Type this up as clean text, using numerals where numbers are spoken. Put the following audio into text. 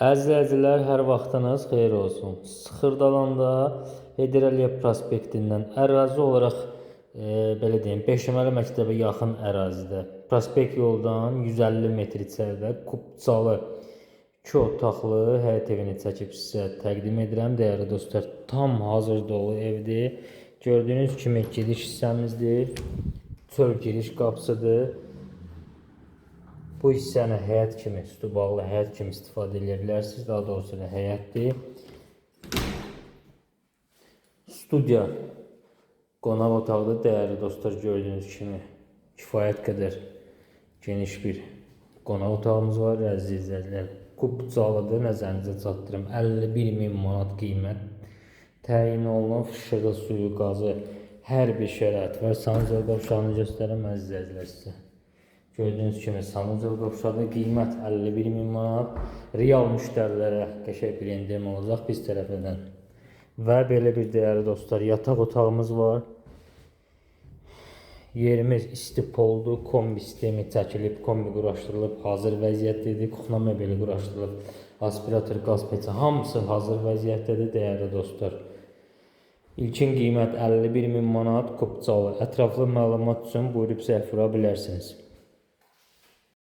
Əzizlər, hər vaxtınız xeyir olsun. Sıxırdalanda Heydər Əliyev prospektindən ərazi olaraq belə deyim, Beşəməli məktəbə yaxın ərazidə prospekt yoldan 150 metr içəridə Kubcalı 2 otaqlı həyət evini çəkib sizə təqdim edirəm. Dəyərli dostlar, tam hazır dolu evdir. Gördüyünüz kimi giriş hissəmizdir. Çöl giriş qapısıdır. Bu hissəni həyət kimi, üstü bağlı həyət kimi istifadə edə bilərsiniz. Daha doğrusu həyətdir. Studiya qonaq otağıdır. Dəyərli dostlar, gördüyünüz kimi kifayət qədər geniş bir qonaq otağımız var. Əziz izləyicilər, Kubcalıdır. Nəzərinizə çatdırım. 51.000 manat qiymət təyin olunan, fışığı, suyu, qazı, hər bir şərait var. Sanuzel qovşağını göstərəm əziz izləyicilər sizə. Gördüyünüz kimi sanuzel qovşağı qiymət 51.000 manat. Real müştərilərə qəşəng bir endirim olacaq biz tərəfindən. Və belə bir dəyərli dostlar, yataq otağımız var. Yerimiz isti poldur, kombi sistemi çəkilib, kombi quraşdırılıb, hazır vəziyyətdədir. Kuxna mebeli quraşdırılıb, aspirator, qaz peçi hamısı hazır vəziyyətdədir dəyərli dostlar. İlkin qiymət 51.000 manat Kubcalı. Ətraflı məlumat üçün buyurub zəng vura bilərsiniz.